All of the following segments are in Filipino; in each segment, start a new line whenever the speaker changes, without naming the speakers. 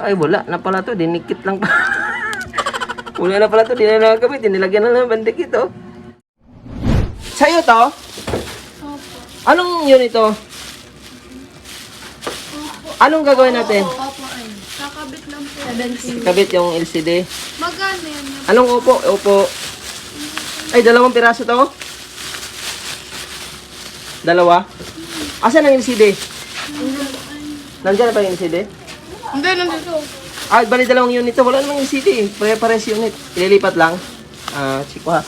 Ay, wala na pala to. Dinikit lang pa. Wala na pala to. Di na nakakabit. Nilagyan na lang bandikit, oh. Sa'yo to?
Opo.
Anong yun ito? Anong gagawin natin?
Opo ay. Kakabit lang po. 17.
Kabit yung LCD.
Magkano yan?
Anong upo? Upo. Ay, 2 piraso to? Dalawa? Asan ang LCD? Nandiyan na pa yung LCD?
Hindi, nandito.
Ay, bali 2 unit to. Wala namang LCD. Pare-pares unit. Ililipat lang. Chiko ha.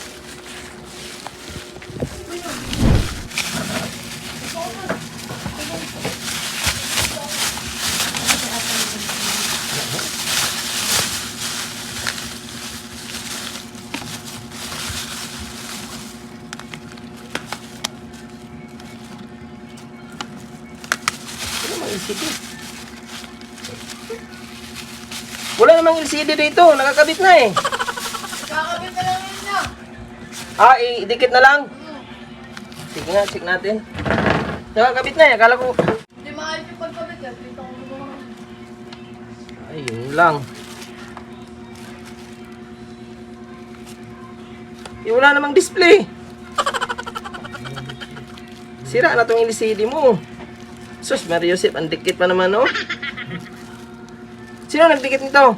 LCD. Wala namang LCD dito. Nakakabit na eh.
Kakabit na lang yun niya.
Idikit na lang. Sige nga, check natin. Nakakabit na eh. Akala ko...
Hindi maayos yung pagkabit yan. Dito ko naman.
Ay, yun lang. Wala namang display. Sira na tong LCD mo. Sus, Mario Joseph, ang dikit pa naman, oh. Sino nagdikit nito?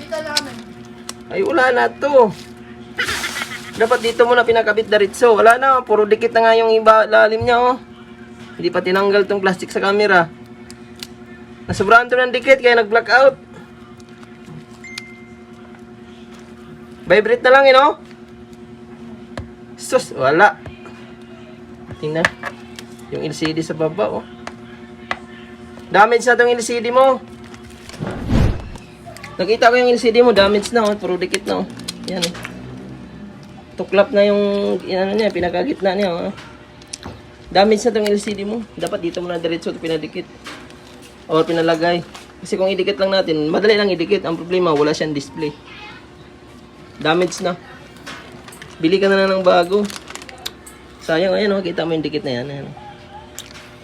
Dito namin.
Ay, wala na to. Dapat dito muna pinakabit diretso. Wala na, puro dikit na nga yung iba lalim niya, oh. Hindi pa tinanggal tong plastic sa camera. Nasobrahan to ng dikit, kaya nag-blackout. Vibrate na lang, oh. Sus, wala. Tingnan. Yung LCD sa baba, oh. Damage na tong LCD mo. Nakita ko yung LCD mo, damage na, oh. Puro dikit na, oh. Yan, oh. Tuklap na yung, ano niya, pinakagitna niya, oh. Damage na tong LCD mo. Dapat dito mo na diretso ito pinadikit. Or pinalagay. Kasi kung idikit lang natin, madali lang idikit. Ang problema, wala siyang display. Damage na. Bili ka na ng bago. Sayang, ayan, oh. Kita mo yung dikit na yan, ayan, oh.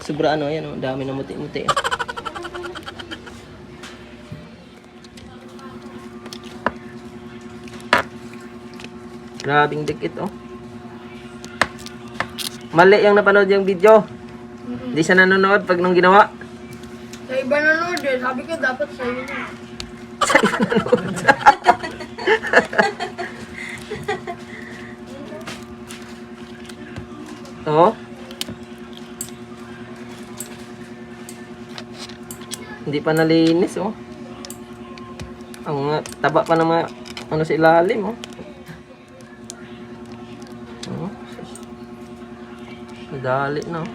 Sobra ano, yan, oh, dami na muti-muti. Grabing dikit, oh. Mali yung napanood yung video. Hindi siya nanonood pag nung ginawa.
Sa iba nanood eh. Sabi ko dapat sa iyo na.
Sa iba nanood. Oh. Hindi pa nalinis, oh. Ang taba pa ng mga ano sa ilalim, oh. Oh. Dali na, oh.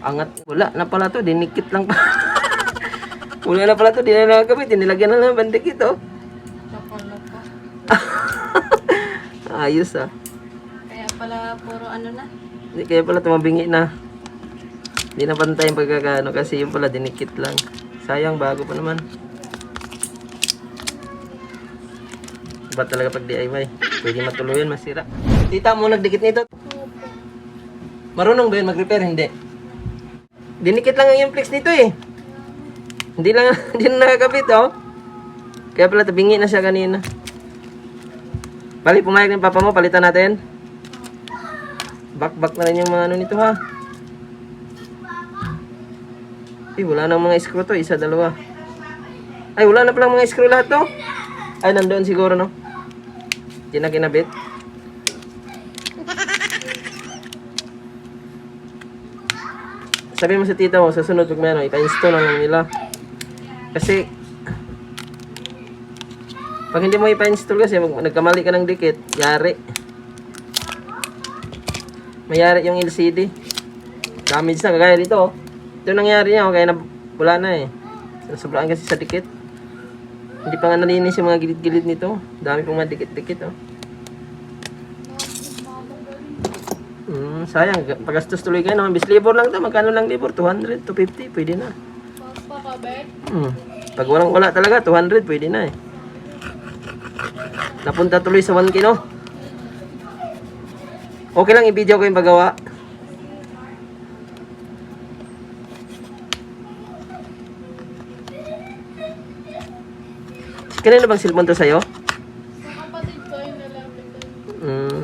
Angat. Wala na pala to. Dinikit lang pa. Wala na pala to. Di na nakakabit. Nilagyan na lang bandikit, oh.
Napala pa.
Ayos, ah.
Kaya pala puro ano na.
Hindi, kaya pala tumabingi na. Hindi na pantay yung pagkakaano kasi yung pala dinikit lang. Sayang, bago pa naman. Iba talaga pag DIY. Pwede matuluyan, masira. Tita mo nagdikit nito. Marunong ba yun mag-repair? Hindi. Dinikit lang yung flex nito eh. Hindi lang, hindi na nakakabit, oh. Kaya pala tabingi na siya kanina. Bali, pumayag ng papa mo, palitan natin. Back na rin yung mga ano nito, ha. Eh, wala nang mga screw to. 1, 2. Ay, wala na palang mga screw lahat to. Ay, nandoon siguro, no? Hindi na kinabit. Sabi mo sa tita mo, sa sunod pag may ano, ipa-install na lang nila. Kasi, pag hindi mo ipa-install kasi, nagkamali ka ng dikit, yari. Mayari yung LCD. Damage na, kagaya dito, oh. Ito nangyari niya, kaya na, wala na eh. Sobrang kasi sa dikit. Hindi pa nga nalinis yung mga gilid-gilid nito. Dami pong mga dikit-dikit, oh. Sayang, pagastos tuloy kayo naman. Bis libor lang ito, magkano lang libor? 200, 250, pwede na.
Papakabit?
Pag wala talaga, 200, pwede na eh. Napunta tuloy sa 1 kilo. Okay lang, i-video ko yung paggawa. Kanino bang cellphone to sa'yo?
Kapatid ko yung lalapit.
Mm.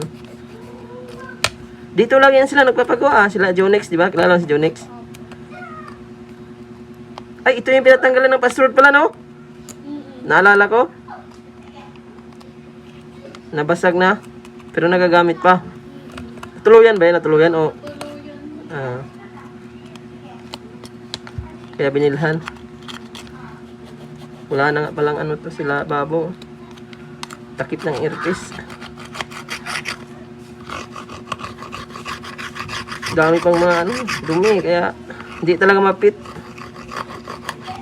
Dito lang yan sila nagpapagawa. Sila Jonex, di ba? Kilala mo si Jonex? Ay, ito yung pinatanggalan ng password pala, no? Naalala ko? Nabasag na. Pero nagagamit pa. Natuluyan ba yan? Natuluyan o...
Tuluyan.
Ah. Kaya binilhan. Wala na nga palang ano to sila, babo. Takip ng earpiece. Dami pang mga ano, dumi. Kaya hindi talaga mapit.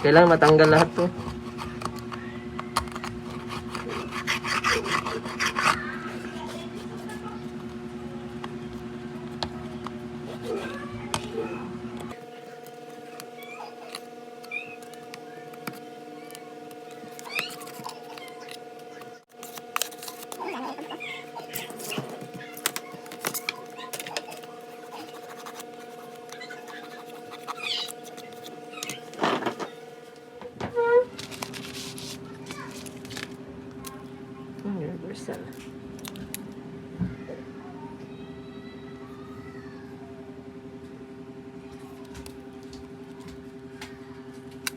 Kailangan matanggal lahat to. Universal.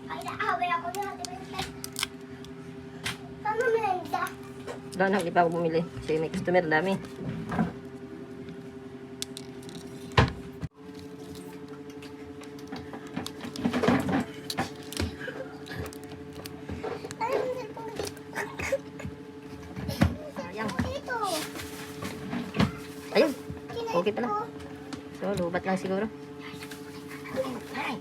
Ay, naaway ako na natin. Tama menda.
Wala na, hindi pa ako bumili. Kasi may customer, dami.
Ay, ang cellphone
Sayang.
dito.
Ayun,
Kinay
okay pala.
ko.
So, lubat lang siguro.
Ay.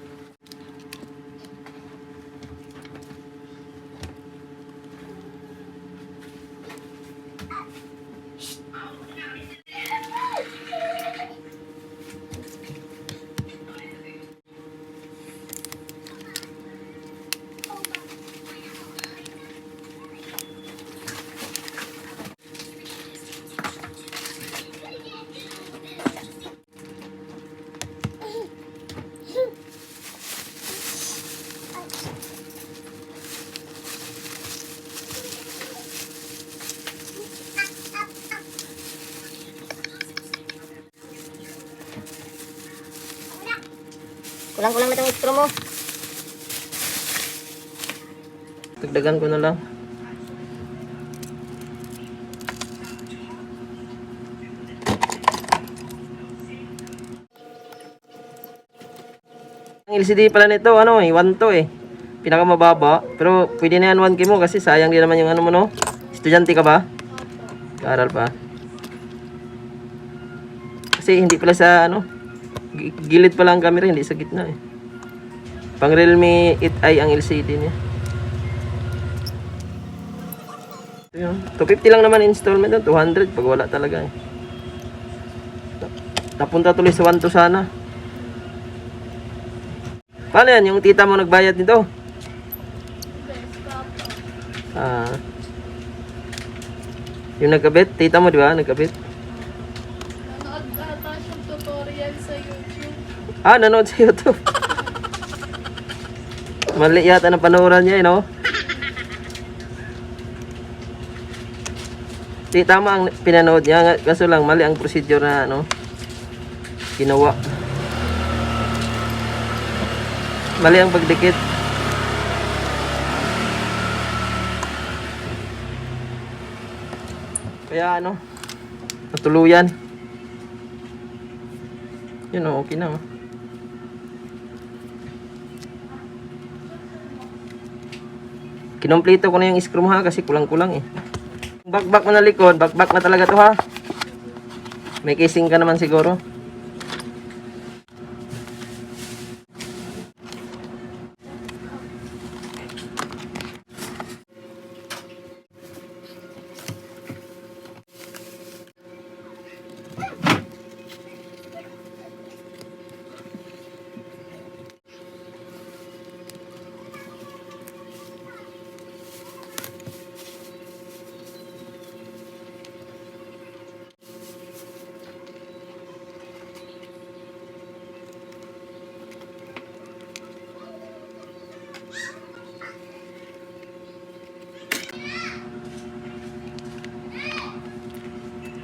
Kulang-kulang na itong extra mo.
Dagdagan ko na lang. Ang LCD pala nito, ano eh, 1 to eh. Pinakamababa. Pero pwede na yan 1K mo kasi sayang din naman yung ano mo, no? Estudyante ka ba? Kaaral pa. Kasi hindi pala sa ano, gilid pala ang camera, hindi sa gitna eh. Pang Realme 8i ang LCD niya. Ito yun. 250 lang naman installment doon, 200 pag wala talaga eh. Napunta tuloy sa 1 to sana. Paano yan? Yung tita mo nagbayad nito? Ah. Yung nagkabit, tita mo di ba? Nagkabit.
Nanood ata siyang tutorial sa YouTube.
Ah, nanood sa YouTube. Mali yata ng panuoran niya, no? Di, tama ang pinanood niya. Kaso lang, mali ang procedure na, ano, ginawa. Mali ang pagdikit. Kaya, ano, natuluyan. Yun, oh, okay na, oh. Kinomplito ko na yung screw mo ha kasi kulang-kulang eh. Back mo na likod, back na talaga to ha. May casing ka naman siguro.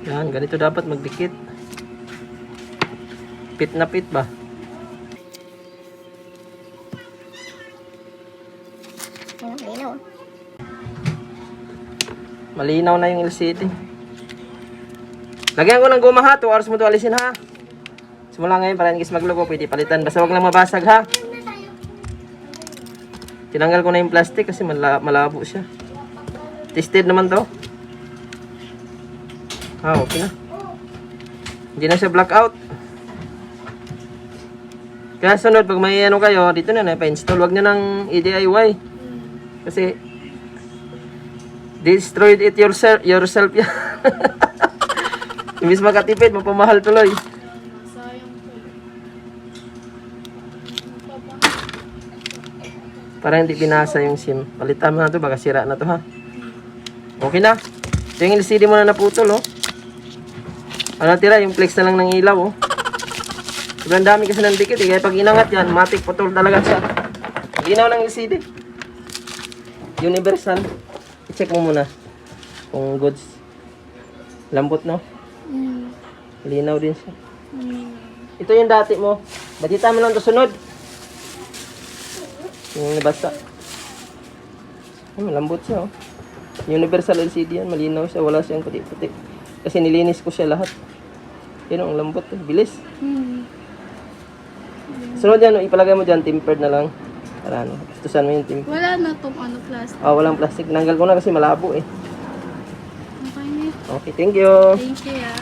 Yan, ganito dapat magdikit. Pit na pit ba?
Ayun, linaw.
Malinaw na yung LCD. Lagyan ko ng guma ha. 2 hours mo to alisin ha. Simula ngayon para hindi maglugo. Pwede palitan. Basta wag lang mabasag ha. Tinanggal ko na yung plastic kasi malabo siya. Tested naman to. Ah, okay na. Hindi na siya blackout. Kaya sunod, pag may ano kayo, dito na pa-install. Wag nyo nang i-DIY. Kasi, destroyed it yourself yan. Imbis makatipid, mapamahal tuloy.
Sayang po.
Para hindi pinasa yung SIM. Palitan mo na to, baka sira na to ha. Okay na. Ito yung LCD mo na naputol oh. Ano tira, yung flex na lang ng ilaw oh. Sobrang dami kasi ng dikit eh. Kaya pag inangat yan, matik putol talaga siya. Linaw ng LCD. Universal. I-check mo muna kung goods. Lambot no? Linaw din siya. Ito yung dati mo. Batita mo lang ito sunod. Yung nabasa. Ay, malambot siya oh. Universal LCD yan. Malinaw siya. Wala siyang puti-puti. Kasi nilinis ko siya lahat. Yun ang lambot eh. Bilis. Sunod yan, ipalagay mo dyan, tempered na lang. Para ano, gustusan mo yung tempered.
Wala na tong ano plastic.
Walang plastic. Nanggal ko na kasi malabo eh.
Okay na.
Okay, thank you.
Thank you ah.